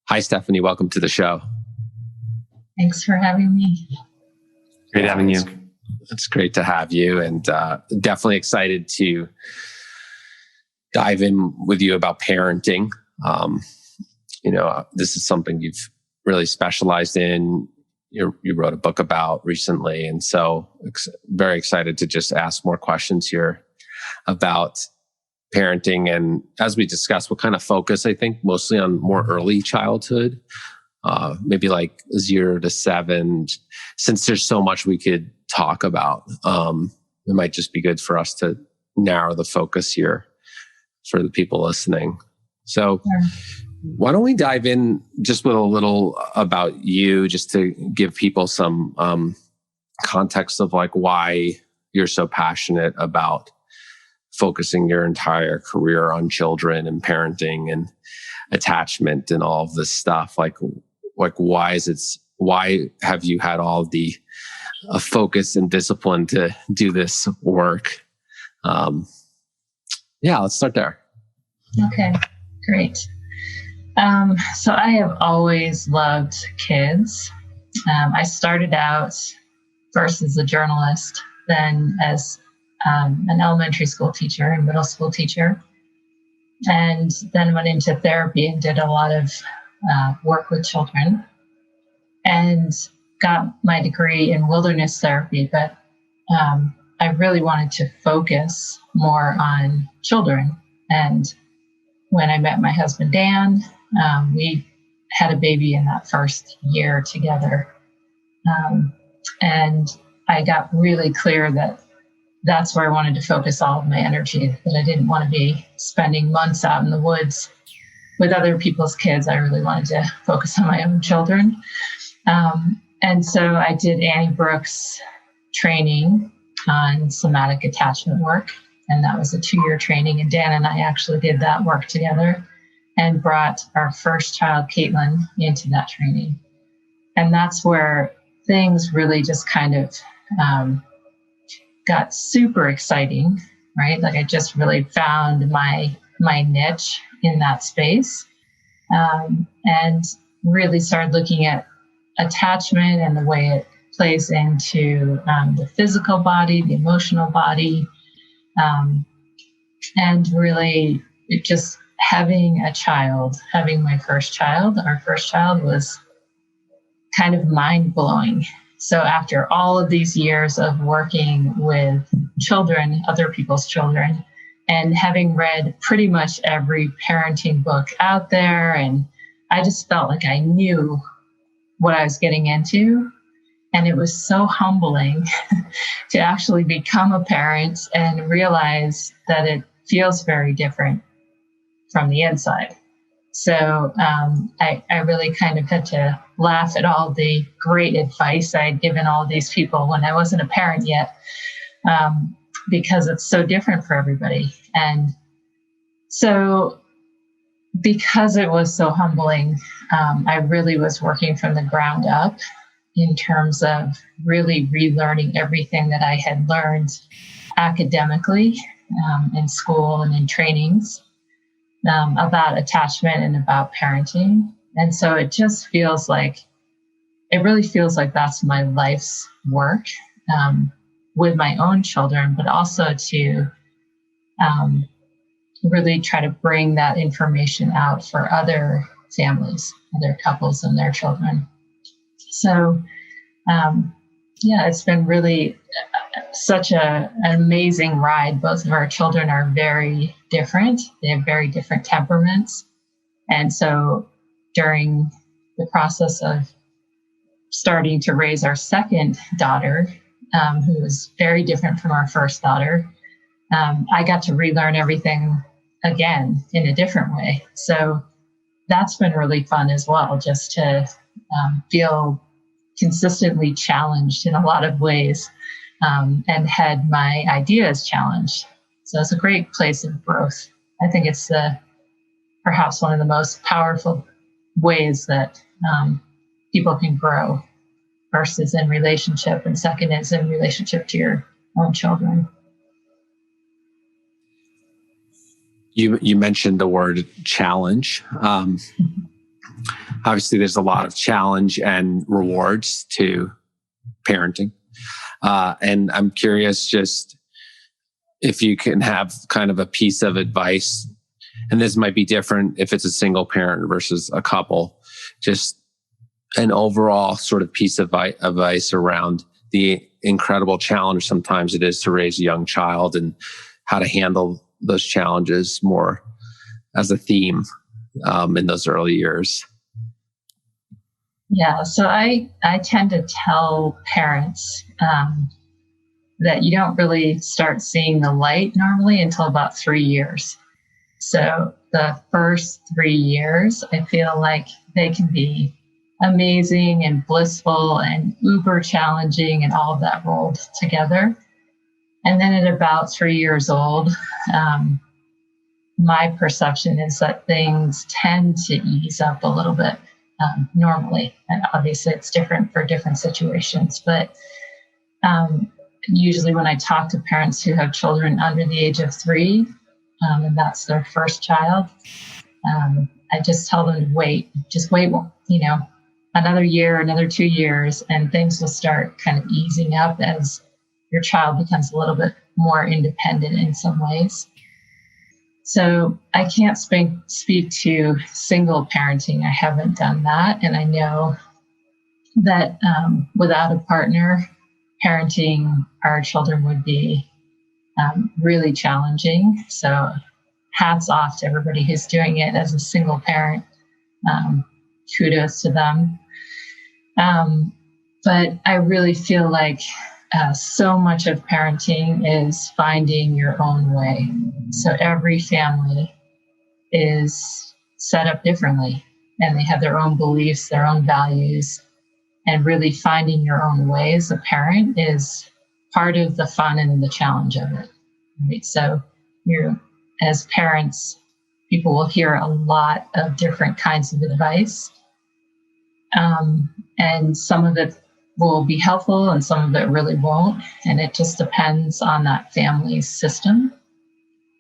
Hi, Stephanie. Welcome to the show. Thanks for having me. Great having you. It's great to have you, and definitely excited to dive in with you about parenting. This is something you've really specialized in. You wrote a book about recently, and so very excited to just ask more questions here about parenting. And as we discussed, we'll kind of focus, I think, mostly on more early childhood, maybe like 0 to 7, since there's so much we could talk about. It might just be good for us to narrow the focus here for the people listening. So why don't we dive in just with a little about you, just to give people some context of like why you're so passionate about focusing your entire career on children and parenting and attachment and all of this stuff. Like why have you had all the focus and discipline to do this work? Let's start there. Okay, great. So I have always loved kids. I started out first as a journalist, then as an elementary school teacher and middle school teacher, and then went into therapy and did a lot of work with children and got my degree in wilderness therapy. But I really wanted to focus more on children. And when I met my husband, Dan, we had a baby in that first year together. And I got really clear that that's where I wanted to focus all of my energy, that I didn't want to be spending months out in the woods with other people's kids. I really wanted to focus on my own children. And so I did Annie Brooks training on somatic attachment work. And that was a 2-year training. And Dan and I actually did that work together and brought our first child, Caitlin, into that training. And that's where things really just kind of got super exciting, right? Like I just really found my niche in that space, and really started looking at attachment and the way it plays into the physical body, the emotional body, and really just having my first child. Our first child was kind of mind-blowing. So after all of these years of working with children, other people's children, and having read pretty much every parenting book out there, and I just felt like I knew what I was getting into. And it was so humbling to actually become a parent and realize that it feels very different from the inside. So I really kind of had to laugh at all the great advice I'd given all these people when I wasn't a parent yet, because it's so different for everybody. And so because it was so humbling, I really was working from the ground up in terms of really relearning everything that I had learned academically in school and in trainings about attachment and about parenting. And so it really feels like that's my life's work with my own children, but also to really try to bring that information out for other families, other couples and their children. So, it's been really such an amazing ride. Both of our children are very different. They have very different temperaments. And so during the process of starting to raise our second daughter, who was very different from our first daughter, I got to relearn everything again in a different way. So that's been really fun as well, just to feel consistently challenged in a lot of ways, and had my ideas challenged. So it's a great place of growth. I think it's perhaps one of the most powerful ways that people can grow. First is in relationship, and second is in relationship to your own children. You mentioned the word challenge. How obviously there's a lot of challenge and rewards to parenting. And I'm curious just if you can have kind of a piece of advice, and this might be different if it's a single parent versus a couple, just an overall sort of piece of advice around the incredible challenge sometimes it is to raise a young child and how to handle those challenges more as a theme in those early years. Yeah, so I tend to tell parents that you don't really start seeing the light normally until about 3 years. So the first 3 years, I feel like they can be amazing and blissful and uber challenging and all of that rolled together. And then at about 3 years old, my perception is that things tend to ease up a little bit normally. And obviously it's different for different situations, but usually when I talk to parents who have children under the age of 3, and that's their first child, I just tell them to just wait, another year, another 2 years, and things will start kind of easing up as your child becomes a little bit more independent in some ways. So I can't speak to single parenting. I haven't done that. And I know that without a partner, parenting our children would be really challenging. So hats off to everybody who's doing it as a single parent. Kudos to them. But I really feel like so much of parenting is finding your own way. So every family is set up differently, and they have their own beliefs, their own values, and really finding your own way as a parent is part of the fun and the challenge of it. Right? So as parents, people will hear a lot of different kinds of advice. And some of it will be helpful and some of it really won't. And it just depends on that family's system.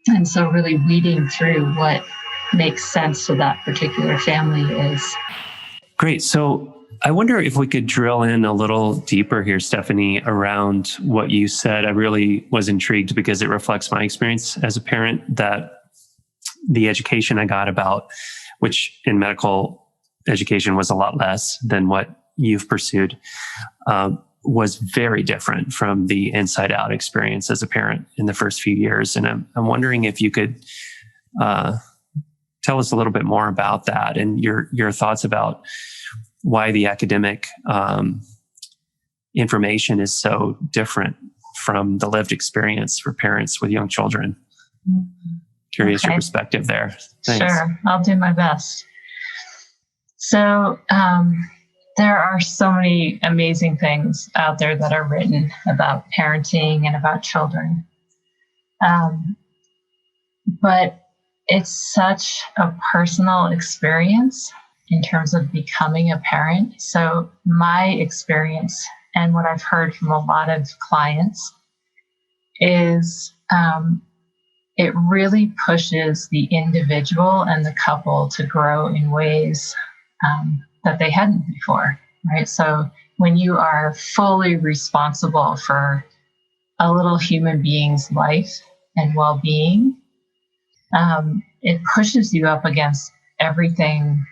And so really weeding through what makes sense to that particular family is. Great. So I wonder if we could drill in a little deeper here, Stephanie, around what you said. I really was intrigued because it reflects my experience as a parent, that the education I got about, which in medical education was a lot less than what you've pursued, was very different from the inside out experience as a parent in the first few years. And I'm wondering if you could tell us a little bit more about that and your thoughts about why the academic information is so different from the lived experience for parents with young children. Curious your perspective there. Thanks. Sure, I'll do my best. So there are so many amazing things out there that are written about parenting and about children. But it's such a personal experience in terms of becoming a parent. So my experience and what I've heard from a lot of clients is it really pushes the individual and the couple to grow in ways that they hadn't before, right? So when you are fully responsible for a little human being's life and well-being, it pushes you up against everything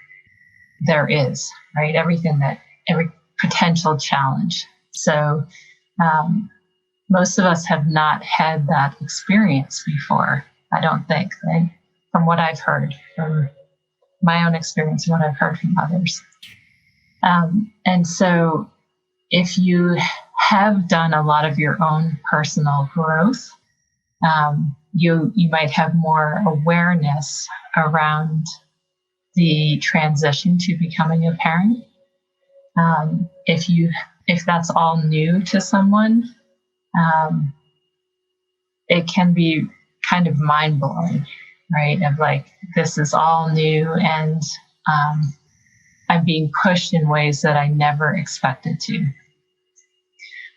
there is, right? Every potential challenge. So most of us have not had that experience before, I don't think, right? From what I've heard, from my own experience and what I've heard from others. And so if you have done a lot of your own personal growth, you might have more awareness around the transition to becoming a parent. If that's all new to someone, it can be kind of mind-blowing, right? Of like, this is all new and I'm being pushed in ways that I never expected to.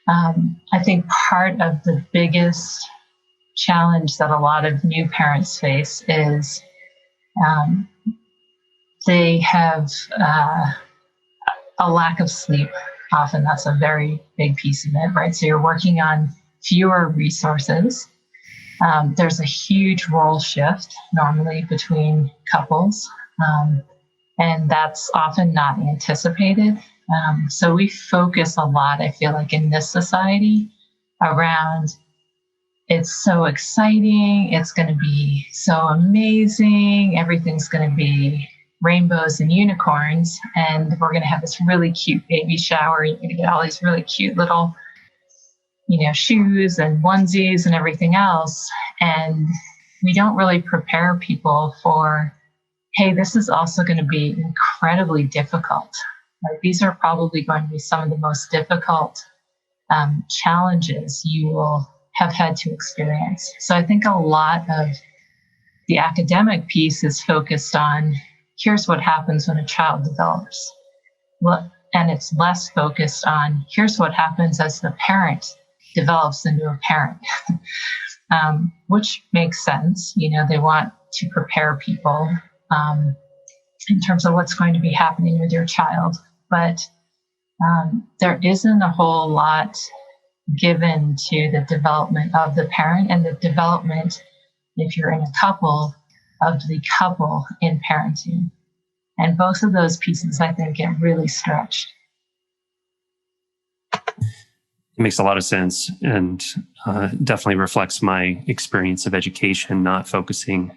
I think part of the biggest challenge that a lot of new parents face is they have a lack of sleep. Often that's a very big piece of it, right? So you're working on fewer resources. There's a huge role shift normally between couples, and that's often not anticipated. So we focus a lot, I feel like, in this society around it's so exciting, it's going to be so amazing, everything's going to be rainbows and unicorns, and we're going to have this really cute baby shower. You're going to get all these really cute little, shoes and onesies and everything else. And we don't really prepare people for, hey, this is also going to be incredibly difficult. Like, these are probably going to be some of the most difficult challenges you will have had to experience. So I think a lot of the academic piece is focused on, here's what happens when a child develops. And it's less focused on, here's what happens as the parent develops into a parent, which makes sense. They want to prepare people in terms of what's going to be happening with your child. But there isn't a whole lot given to the development of the parent and the development, if you're in a couple, of the couple in parenting. And both of those pieces, I think, get really stretched. It makes a lot of sense, and definitely reflects my experience of education, not focusing.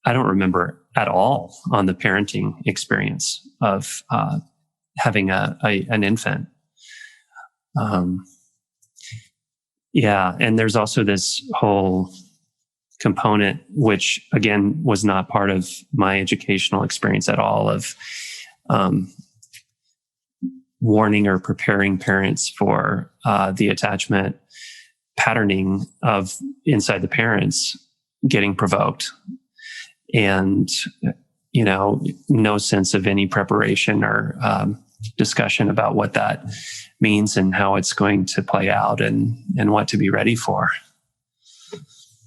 I don't remember at all on the parenting experience of having an infant. And there's also this whole component, which again was not part of my educational experience at all, of warning or preparing parents for the attachment patterning of inside the parents getting provoked, and no sense of any preparation or discussion about what that means and how it's going to play out and what to be ready for.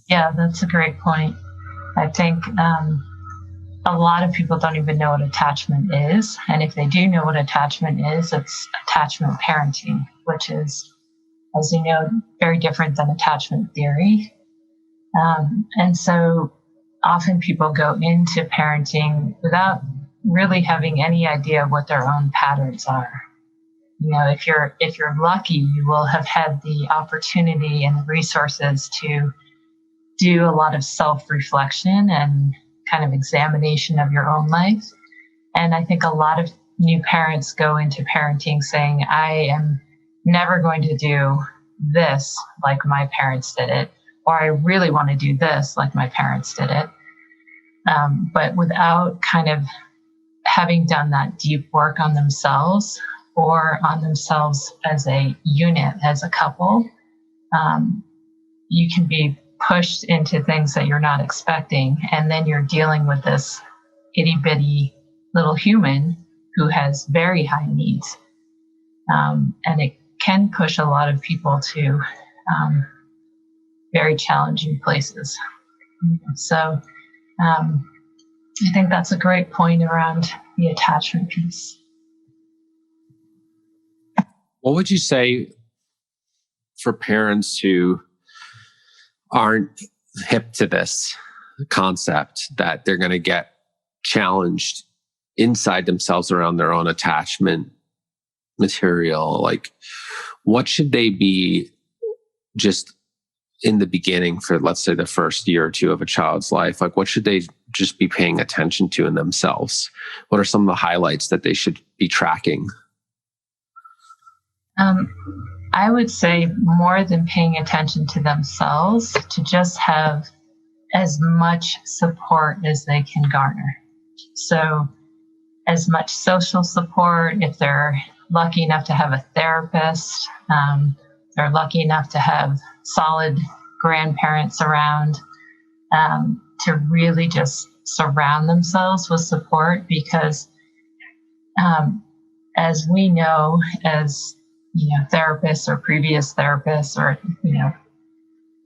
Yeah, that's a great point. I think a lot of people don't even know what attachment is. And if they do know what attachment is, it's attachment parenting, which is, as you know, very different than attachment theory. And so often people go into parenting without really having any idea what their own patterns are. If you're lucky, you will have had the opportunity and the resources to do a lot of self-reflection and kind of examination of your own life. And I think a lot of new parents go into parenting saying, I am never going to do this like my parents did it, or I really want to do this like my parents did it. But without kind of having done that deep work on themselves or on themselves as a unit, as a couple, you can be pushed into things that you're not expecting. And then you're dealing with this itty bitty little human who has very high needs. And it can push a lot of people to very challenging places. So I think that's a great point around the attachment piece. What would you say for parents who aren't hip to this concept, that they're going to get challenged inside themselves around their own attachment material? Like, what should they be just in the beginning for, let's say, the first year or two of a child's life? Like, what should they just be paying attention to in themselves? What are some of the highlights that they should be tracking? I would say, more than paying attention to themselves, to just have as much support as they can garner. So as much social support, if they're lucky enough to have a therapist, they're lucky enough to have solid grandparents around, to really just surround themselves with support. Because as we know, as therapists or previous therapists or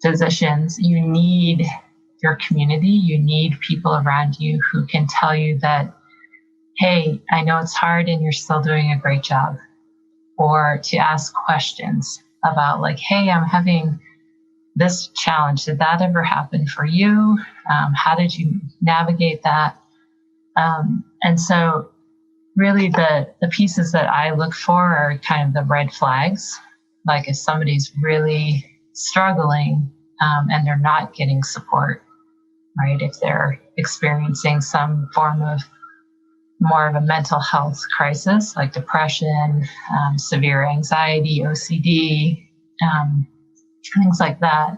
physicians, you need your community. You need people around you who can tell you that hey, I know it's hard and you're still doing a great job. Or to ask questions about like, hey, I'm having this challenge. Did that ever happen for you? How did you navigate that? And so really the pieces that I look for are kind of the red flags. Like if somebody's really struggling and they're not getting support, right? If they're experiencing some form of more of a mental health crisis like depression, severe anxiety, OCD, things like that.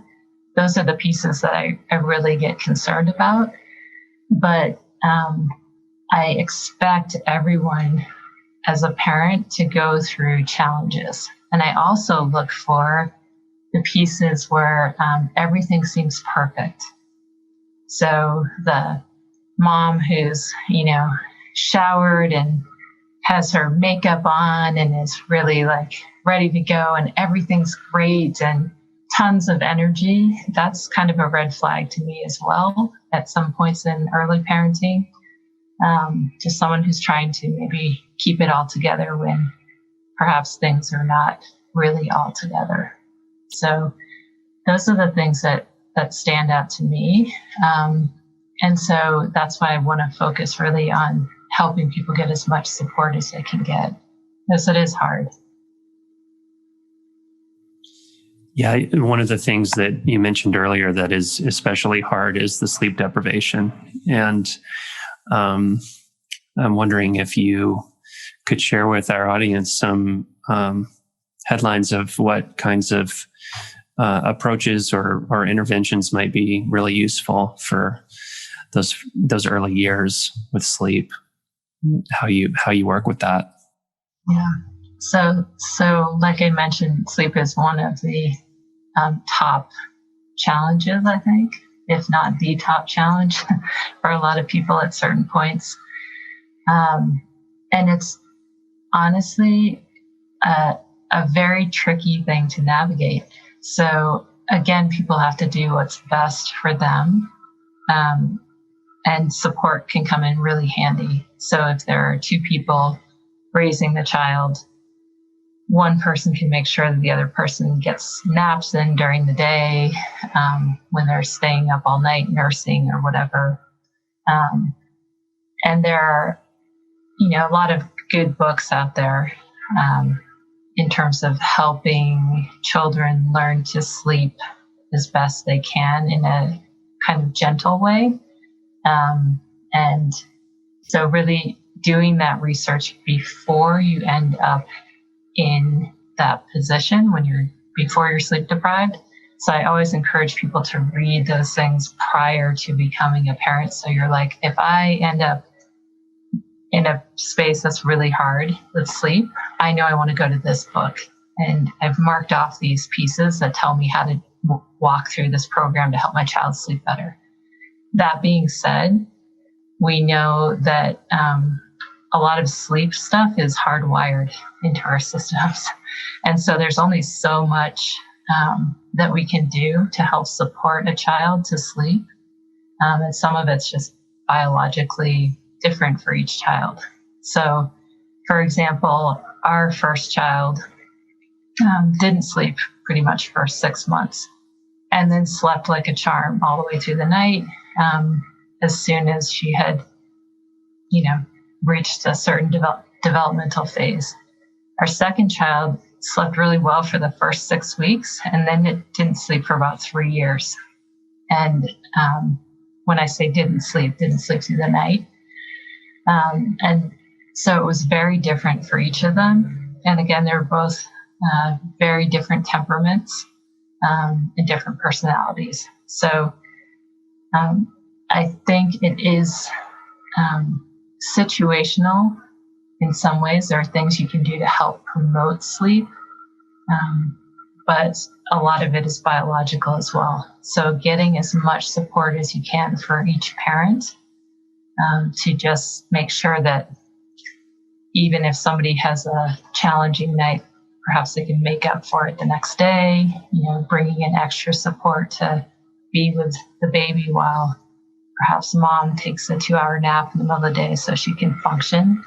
Those are the pieces that I really get concerned about. But I expect everyone as a parent to go through challenges. And I also look for the pieces where everything seems perfect. So the mom who's, showered and has her makeup on and is really like ready to go and everything's great and tons of energy, that's kind of a red flag to me as well at some points in early parenting. To someone who's trying to maybe keep it all together when perhaps things are not really all together. So those are the things that stand out to me. And so that's why I want to focus really on helping people get as much support as they can get, because it is hard. Yeah, one of the things that you mentioned earlier that is especially hard is the sleep deprivation. And I'm wondering if you could share with our audience some headlines of what kinds of approaches or interventions might be really useful for those early years with sleep. How you work with that. Yeah. So like I mentioned, sleep is one of the top challenges, I think, if not the top challenge for a lot of people at certain points. And it's honestly a very tricky thing to navigate. So again, people have to do what's best for them. And support can come in really handy. So if there are two people raising the child, one person can make sure that the other person gets naps in during the day when they're staying up all night nursing or whatever. And there are, a lot of good books out there in terms of helping children learn to sleep as best they can in a kind of gentle way. And so really doing that research before you end up in that position before you're sleep deprived. So I always encourage people to read those things prior to becoming a parent. So you're like, if I end up in a space that's really hard with sleep, I know I want to go to this book. And I've marked off these pieces that tell me how to walk through this program to help my child sleep better. That being said, we know that a lot of sleep stuff is hardwired into our systems. And so there's only so much that we can do to help support a child to sleep. And some of it's just biologically different for each child. So, for example, our first child didn't sleep pretty much for 6 months and then slept like a charm all the way through the night. As soon as she had, reached a certain developmental phase. Our second child slept really well for the first 6 weeks, and then it didn't sleep for about 3 years. And when I say didn't sleep through the night. And so it was very different for each of them. And again, they're both very different temperaments and different personalities. So I think it is situational in some ways. There are things you can do to help promote sleep, but a lot of it is biological as well. So getting as much support as you can for each parent to just make sure that even if somebody has a challenging night, perhaps they can make up for it the next day, bringing in extra support to be with the baby while perhaps mom takes a 2-hour nap in the middle of the day so she can function.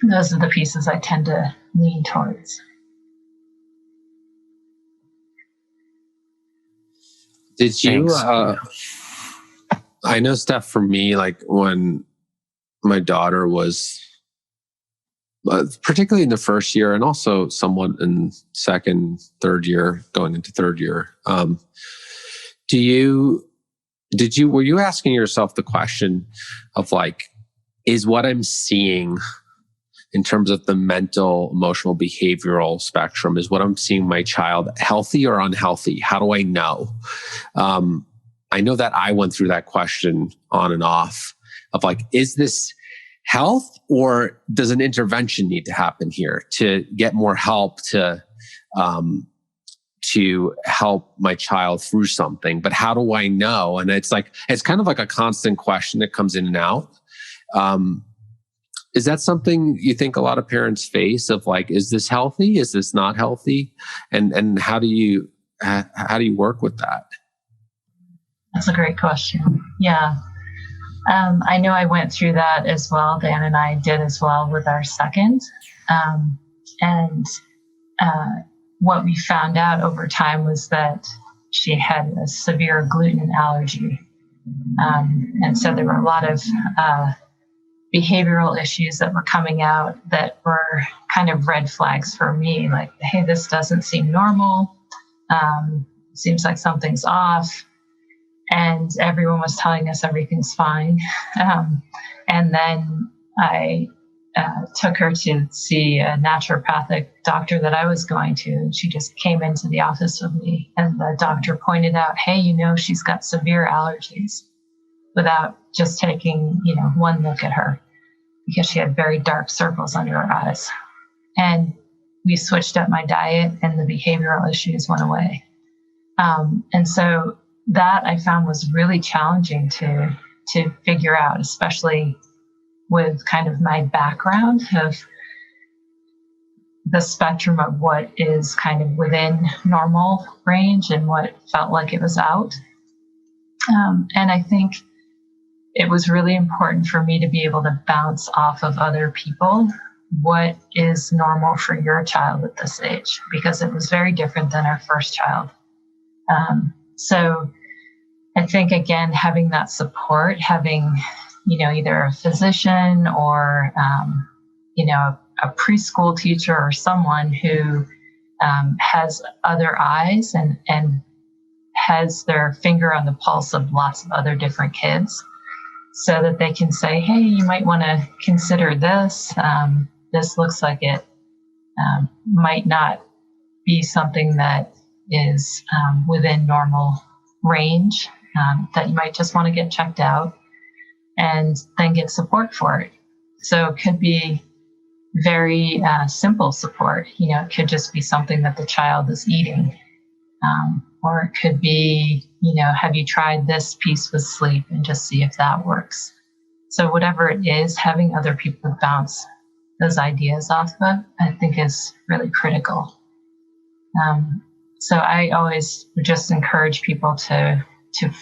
Those are the pieces I tend to lean towards. Did you, Thanks. I know, Steph, for me, like when my daughter was, particularly in the first year and also somewhat in second, third year, going into third year, were you asking yourself the question of like, is what I'm seeing in terms of the mental, emotional, behavioral spectrum, is what I'm seeing my child healthy or unhealthy? How do I know? I know that I went through that question on and off of like, is this health or does an intervention need to happen here to get more help to help my child through something? But how do I know? And it's kind of like a constant question that comes in and out. Is that something you think a lot of parents face of like, is this healthy? Is this not healthy? And how do you work with that? That's a great question. Yeah. I know I went through that as well. Dan and I did as well with our second. What we found out over time was that she had a severe gluten allergy. And so there were a lot of behavioral issues that were coming out that were kind of red flags for me. Like, hey, this doesn't seem normal. Seems like something's off. And everyone was telling us everything's fine. And then I took her to see a naturopathic doctor that I was going to. And she just came into the office with me. And the doctor pointed out, hey, she's got severe allergies, without just taking, one look at her, because she had very dark circles under her eyes. And we switched up my diet and the behavioral issues went away. And so that I found was really challenging to figure out, especially with kind of my background of the spectrum of what is kind of within normal range and what felt like it was out. And I think it was really important for me to be able to bounce off of other people what is normal for your child at this age, because it was very different than our first child. So I think, again, having that support, having, either a physician or, a preschool teacher or someone who has other eyes and has their finger on the pulse of lots of other different kids, so that they can say, hey, you might want to consider this. This looks like it might not be something that is within normal range, that you might just want to get checked out and then get support for it. So it could be very simple support. It could just be something that the child is eating. Or it could be, have you tried this piece with sleep, and just see if that works. So whatever it is, having other people bounce those ideas off of, I think, is really critical. So I always would just encourage people to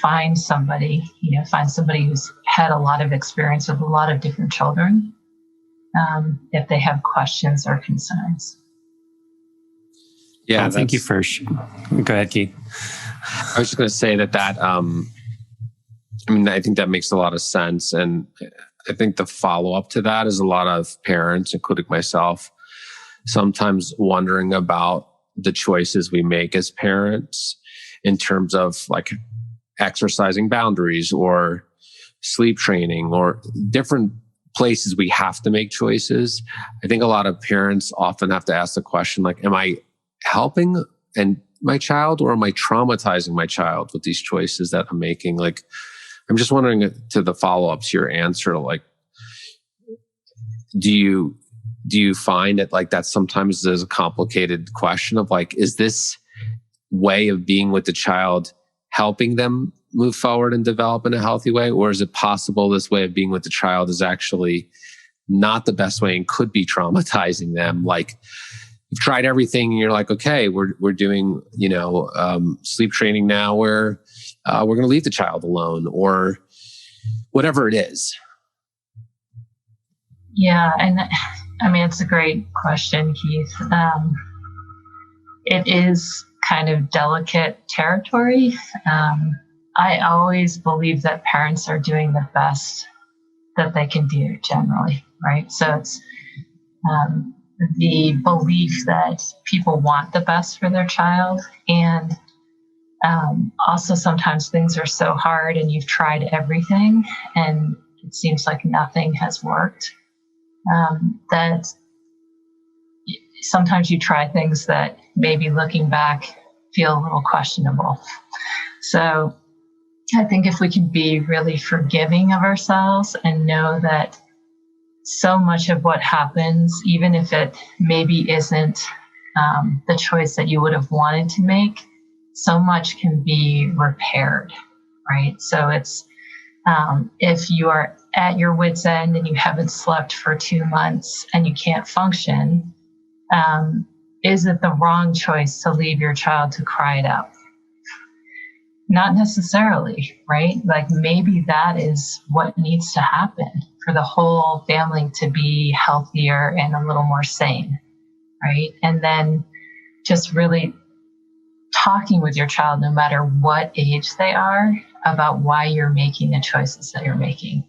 find somebody, find somebody who's had a lot of experience with a lot of different children, if they have questions or concerns. Yeah, thank you for. Go ahead, Keith. I was just going to say that I think that makes a lot of sense. And I think the follow-up to that is a lot of parents, including myself, sometimes wondering about the choices we make as parents in terms of like exercising boundaries or sleep training or different places we have to make choices. I think a lot of parents often have to ask the question, like, am I helping my child, or am I traumatizing my child with these choices that I'm making? Like, I'm just wondering, to the follow-up to your answer, like, do you find that like that sometimes is a complicated question of like, is this way of being with the child helping them move forward and develop in a healthy way? Or is it possible this way of being with the child is actually not the best way and could be traumatizing them? Like, you've tried everything and you're like, okay, we're doing, sleep training now where we're going to leave the child alone, or whatever it is? Yeah. And I mean, it's a great question, Keith. It is kind of delicate territory. I always believe that parents are doing the best that they can do generally, right? So it's the belief that people want the best for their child. And also sometimes things are so hard and you've tried everything and it seems like nothing has worked. That sometimes you try things that maybe looking back feel a little questionable. So I think if we can be really forgiving of ourselves and know that so much of what happens, even if it maybe isn't the choice that you would have wanted to make, so much can be repaired, right? So it's if you are at your wit's end and you haven't slept for 2 months and you can't function, is it the wrong choice to leave your child to cry it out? Not necessarily, right? Like maybe that is what needs to happen for the whole family to be healthier and a little more sane, right? And then just really talking with your child, no matter what age they are, about why you're making the choices that you're making,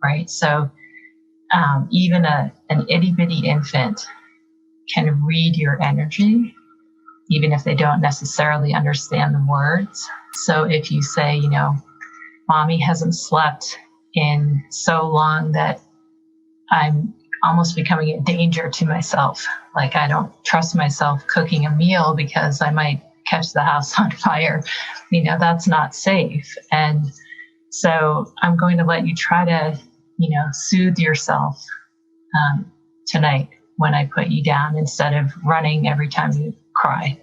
right? So even an itty bitty infant can read your energy, even if they don't necessarily understand the words. So if you say, you know, mommy hasn't slept in so long that I'm almost becoming a danger to myself. Like I don't trust myself cooking a meal because I might catch the house on fire. You know, that's not safe. And so I'm going to let you try to, you know, soothe yourself tonight when I put you down instead of running every time you cry,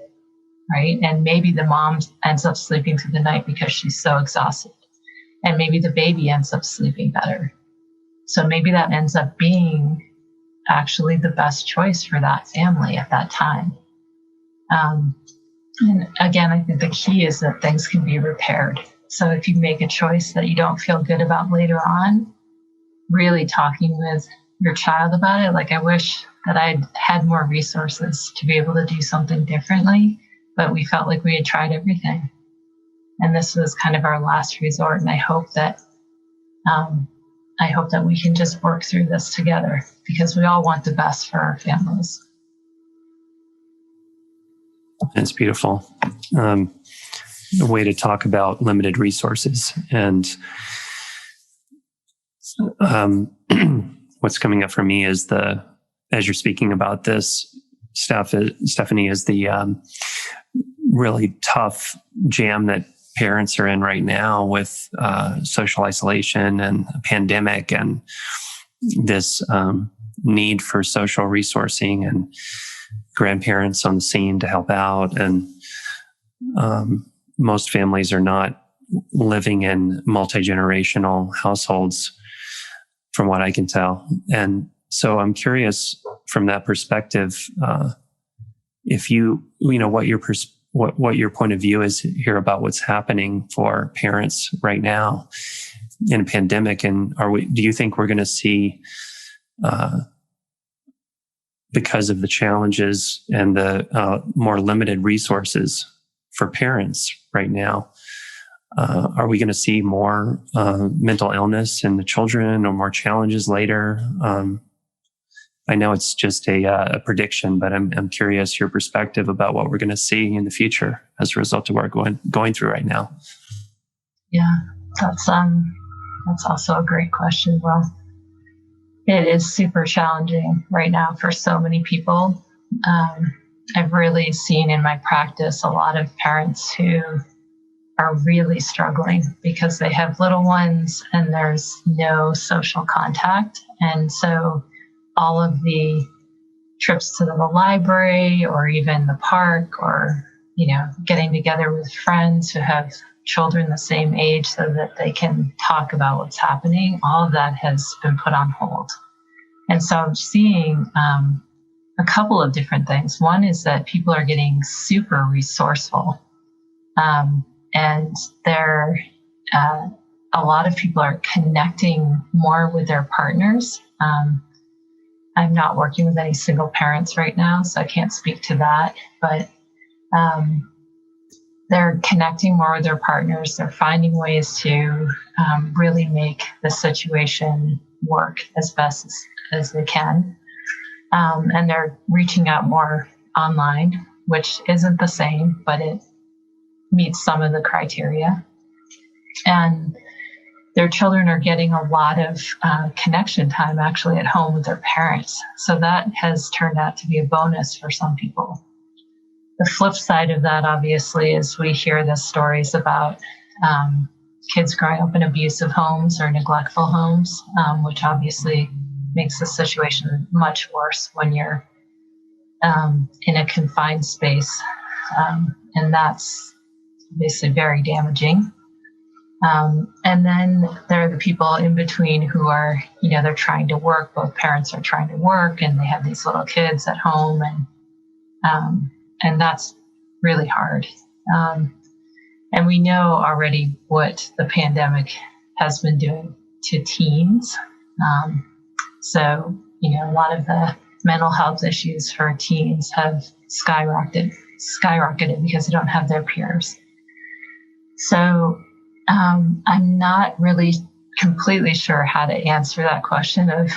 right? And maybe the mom ends up sleeping through the night because she's so exhausted. And maybe the baby ends up sleeping better. So maybe that ends up being actually the best choice for that family at that time. And again, I think the key is that things can be repaired. So if you make a choice that you don't feel good about later on, really talking with your child about it. Like I wish that I'd had more resources to be able to do something differently, but we felt like we had tried everything. And this was kind of our last resort. And I hope that we can just work through this together because we all want the best for our families. It's beautiful. A way to talk about limited resources. And what's coming up for me is as you're speaking about this, Stephanie, is the really tough jam that parents are in right now with social isolation and a pandemic and this need for social resourcing and grandparents on the scene to help out. And most families are not living in multi-generational households, from what I can tell. And so I'm curious from that perspective, if what your point of view is here about what's happening for parents right now in a pandemic. And do you think we're going to see, because of the challenges and the more limited resources for parents right now, are we going to see more mental illness in the children or more challenges later? I know it's just a prediction, but I'm curious your perspective about what we're going to see in the future as a result of what we're going through right now. Yeah, that's also a great question. Well, it is super challenging right now for so many people. I've really seen in my practice a lot of parents who are really struggling because they have little ones and there's no social contact. And so all of the trips to the library or even the park or, getting together with friends who have children the same age so that they can talk about what's happening, all of that has been put on hold. And so I'm seeing a couple of different things. One is that people are getting super resourceful. And there, a lot of people are connecting more with their partners. I'm not working with any single parents right now, so I can't speak to that. But they're connecting more with their partners. They're finding ways to really make the situation work as best as they can. And they're reaching out more online, which isn't the same, but it meets some of the criteria. And their children are getting a lot of connection time actually at home with their parents. So that has turned out to be a bonus for some people. The flip side of that, obviously, is we hear the stories about kids growing up in abusive homes or neglectful homes, which obviously makes the situation much worse when you're in a confined space. And that's obviously very damaging. And then there are the people in between who are, they're trying to work. Both parents are trying to work, and they have these little kids at home, and that's really hard. And we know already what the pandemic has been doing to teens. So, a lot of the mental health issues for teens have skyrocketed because they don't have their peers. So I'm not really completely sure how to answer that question of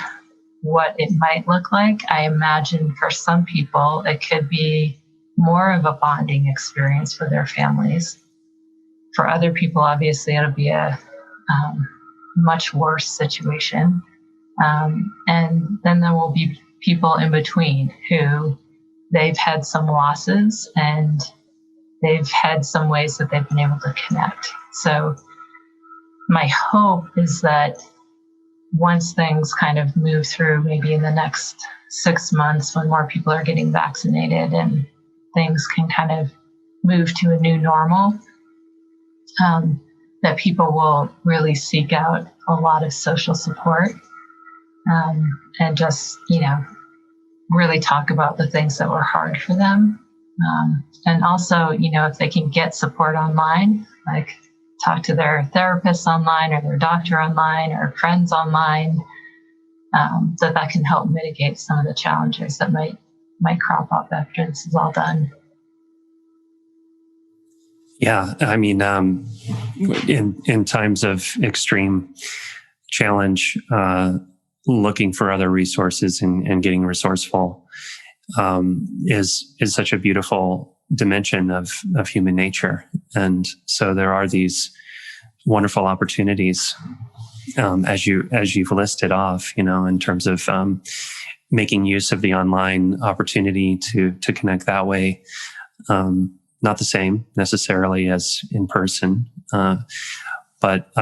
what it might look like. I imagine for some people, it could be more of a bonding experience with their families. For other people, obviously, it'll be a much worse situation. And then there will be people in between who they've had some losses and they've had some ways that they've been able to connect. So my hope is that once things kind of move through, maybe in the next 6 months when more people are getting vaccinated and things can kind of move to a new normal, that people will really seek out a lot of social support and just, really talk about the things that were hard for them. And also, if they can get support online, like talk to their therapist online or their doctor online or friends online, that can help mitigate some of the challenges that might crop up after this is all done. Yeah, I mean, in times of extreme challenge, looking for other resources and getting resourceful is such a beautiful dimension of human nature. And so there are these wonderful opportunities, as you've listed off, in terms of making use of the online opportunity to connect that way. Not the same necessarily as in person, but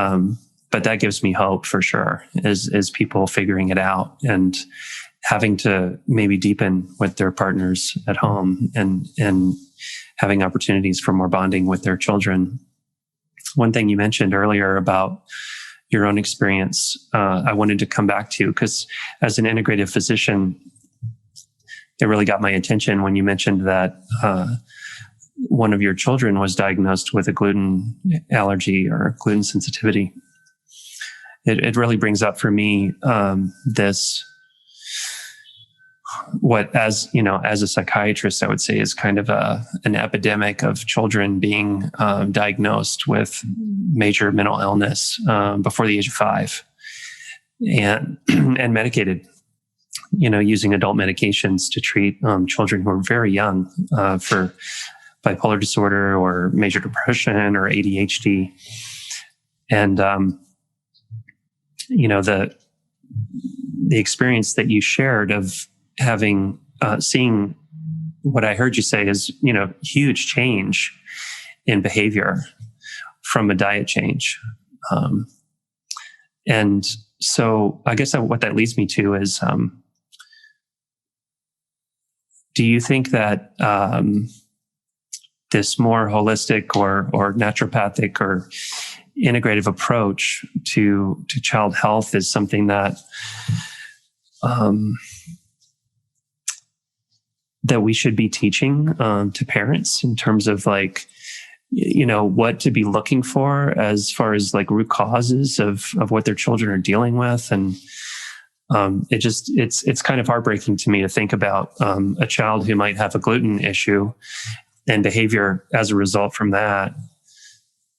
that gives me hope for sure, is people figuring it out and having to maybe deepen with their partners at home and having opportunities for more bonding with their children. One thing you mentioned earlier about your own experience, I wanted to come back to, because as an integrative physician, it really got my attention when you mentioned that one of your children was diagnosed with a gluten allergy or gluten sensitivity. It really brings up for me this, what as a psychiatrist I would say is kind of an epidemic of children being diagnosed with major mental illness before the age of 5 and medicated, using adult medications to treat children who are very young for bipolar disorder or major depression or ADHD. And the experience that you shared of having seeing what I heard you say is huge change in behavior from a diet change, and so I guess what that leads me to is, do you think that this more holistic or naturopathic or integrative approach to child health is something that that we should be teaching to parents in terms of like what to be looking for as far as like root causes of what their children are dealing with. And it's kind of heartbreaking to me to think about a child who might have a gluten issue and behavior as a result from that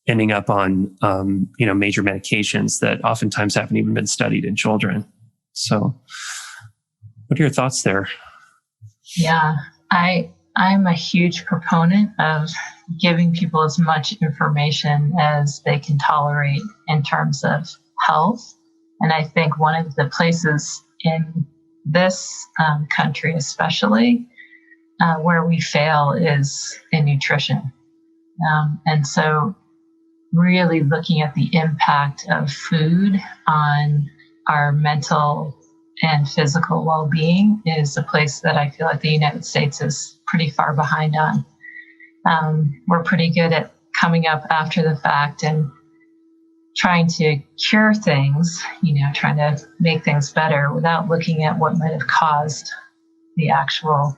ending up on major medications that oftentimes haven't even been studied in children. So what are your thoughts there? Yeah, I'm a huge proponent of giving people as much information as they can tolerate in terms of health. And I think one of the places in this country, especially, where we fail is in nutrition. And so really looking at the impact of food on our mental and physical well-being is a place that I feel like the United States is pretty far behind on. We're pretty good at coming up after the fact and trying to cure things, trying to make things better without looking at what might have caused the actual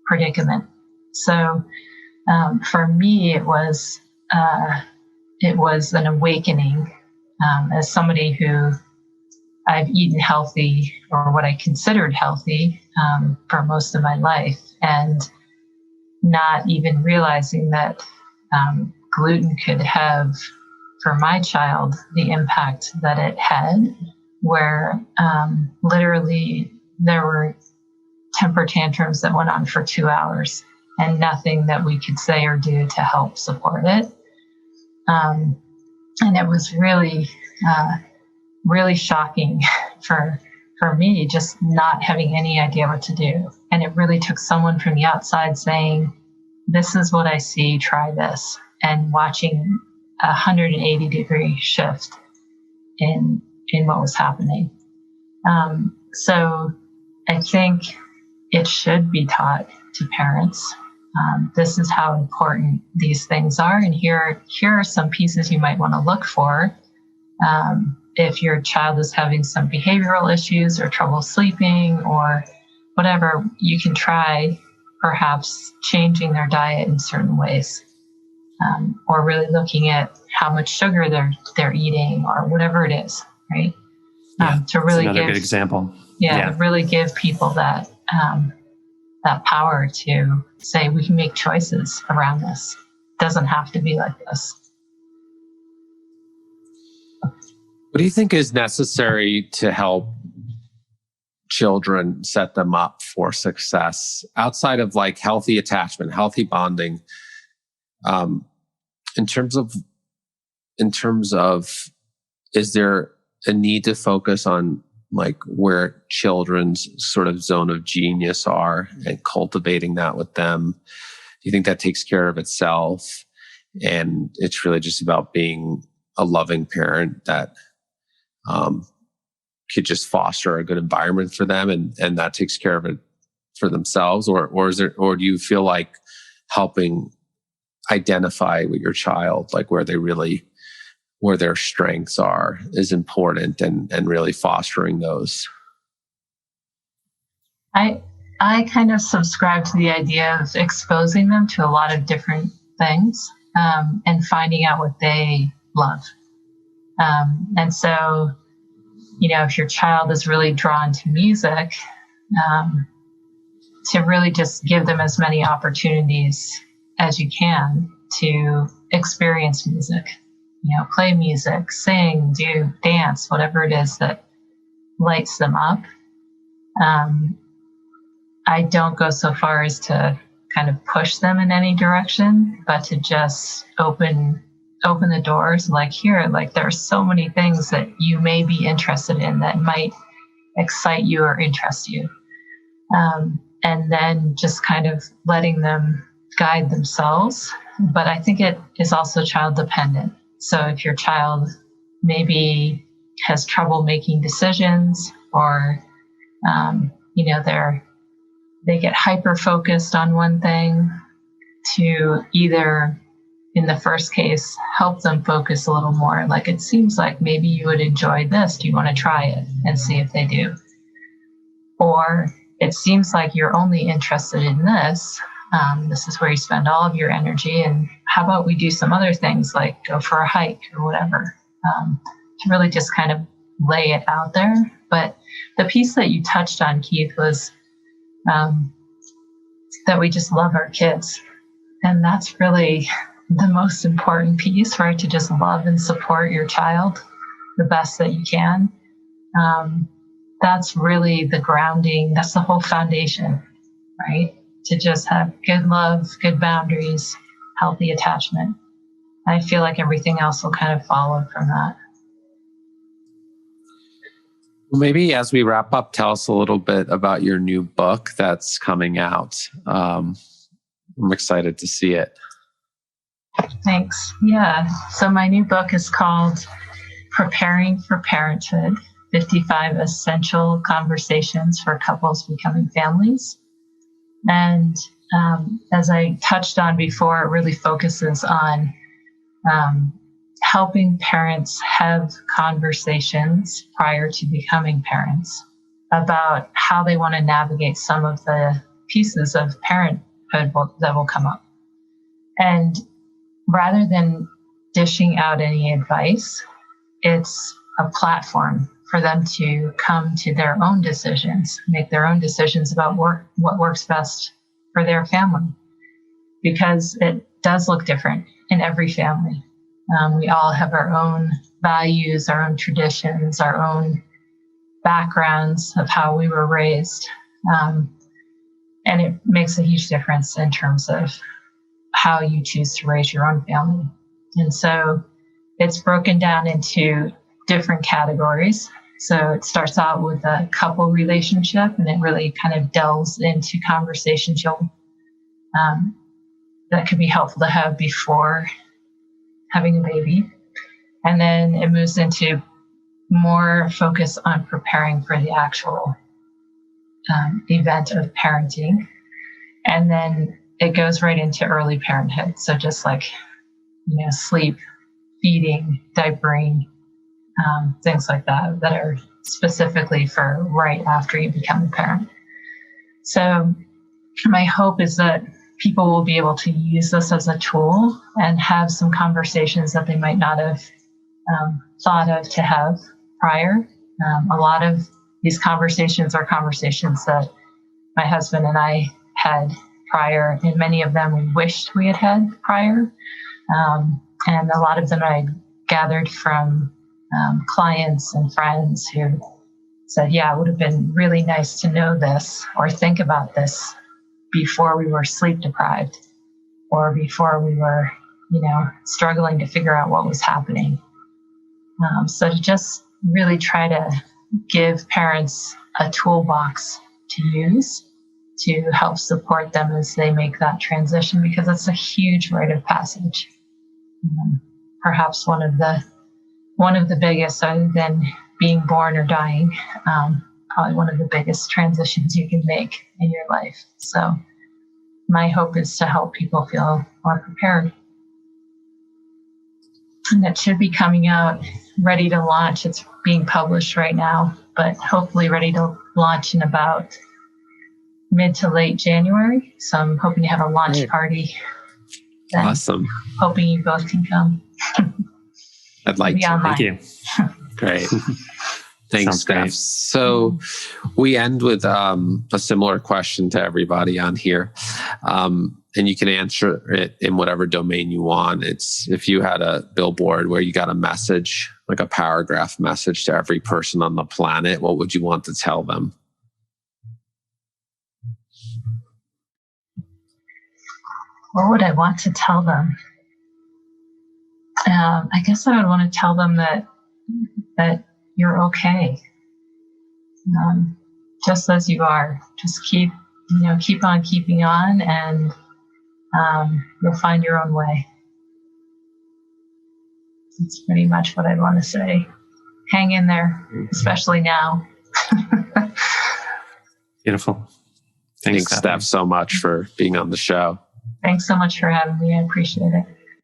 predicament. So for me, it was an awakening as somebody who I've eaten healthy, or what I considered healthy, for most of my life, and not even realizing that gluten could have, for my child, the impact that it had, where literally there were temper tantrums that went on for 2 hours and nothing that we could say or do to help support it. And it was really, really shocking for me, just not having any idea what to do. And it really took someone from the outside saying, this is what I see, try this, and watching a 180-degree shift in what was happening. So I think it should be taught to parents. This is how important these things are. And here are some pieces you might want to look for. If your child is having some behavioral issues or trouble sleeping or whatever, you can try perhaps changing their diet in certain ways, or really looking at how much sugar they're eating or whatever it is, right? To really that's another good example. To really give people that power to say we can make choices around this. It doesn't have to be like this. What do you think is necessary to help children set them up for success outside of like healthy attachment, healthy bonding? In terms of, is there a need to focus on like where children's sort of zone of genius are and cultivating that with them? Do you think that takes care of itself? And it's really just about being a loving parent that could just foster a good environment for them, and that takes care of it for themselves? Or do you feel like helping identify with your child, like where their strengths are, is important, and really fostering those? I kind of subscribe to the idea of exposing them to a lot of different things, and finding out what they love. And so, if your child is really drawn to music, to really just give them as many opportunities as you can to experience music, play music, sing, do dance, whatever it is that lights them up. I don't go so far as to kind of push them in any direction, but to just open the doors, like there are so many things that you may be interested in that might excite you or interest you. And then just kind of letting them guide themselves. But I think it is also child dependent. So if your child maybe has trouble making decisions, or, they get hyper focused on one thing, to either, in the first case, help them focus a little more. Like, it seems like maybe you would enjoy this. Do you want to try it and see if they do? Or it seems like you're only interested in this. This is where you spend all of your energy. And how about we do some other things like go for a hike or whatever, to really just kind of lay it out there. But the piece that you touched on, Keith, was that we just love our kids. And that's really the most important piece, right? To just love and support your child the best that you can. That's really the grounding. That's the whole foundation, right? To just have good love, good boundaries, healthy attachment. I feel like everything else will kind of follow from that. Well, maybe as we wrap up, tell us a little bit about your new book that's coming out. I'm excited to see it. Thanks. Yeah. So my new book is called Preparing for Parenthood, 55 Essential Conversations for Couples Becoming Families. And as I touched on before, it really focuses on helping parents have conversations prior to becoming parents about how they want to navigate some of the pieces of parenthood that will come up. And rather than dishing out any advice, it's a platform for them to come to their own decisions, make their own decisions about what works best for their family. Because it does look different in every family. We all have our own values, our own traditions, our own backgrounds of how we were raised. And it makes a huge difference in terms of how you choose to raise your own family. And so it's broken down into different categories. So it starts out with a couple relationship, and it really kind of delves into conversations that could be helpful to have before having a baby. And then it moves into more focus on preparing for the actual event of parenting. And then it goes right into early parenthood. So just like, sleep, feeding, diapering, things like that are specifically for right after you become a parent. So my hope is that people will be able to use this as a tool and have some conversations that they might not have thought of to have prior. A lot of these conversations are conversations that my husband and I had prior, and many of them we wished we had had prior. And a lot of them I gathered from clients and friends who said, yeah, it would have been really nice to know this or think about this before we were sleep deprived or before we were, struggling to figure out what was happening. So to just really try to give parents a toolbox to use to help support them as they make that transition, because it's a huge rite of passage. Perhaps one of the biggest, other than being born or dying, probably one of the biggest transitions you can make in your life. So my hope is to help people feel more prepared. And that should be coming out, ready to launch. It's being published right now, but hopefully ready to launch in about mid to late January. So I'm hoping to have a launch party. Then. Awesome. Hoping you both can come. I'd like to. Online. Thank you. Great. Thanks, Sounds Steph. great. So we end with a similar question to everybody on here. And you can answer it in whatever domain you want. It's if you had a billboard where you got a message, like a paragraph message to every person on the planet, what would you want to tell them? What would I want to tell them? I guess I would want to tell them that you're okay, just as you are. Just keep on keeping on, and you'll find your own way. That's pretty much what I'd want to say. Hang in there, especially now. Beautiful. Thanks, Steph, so much for being on the show. Thanks so much for having me. I appreciate it.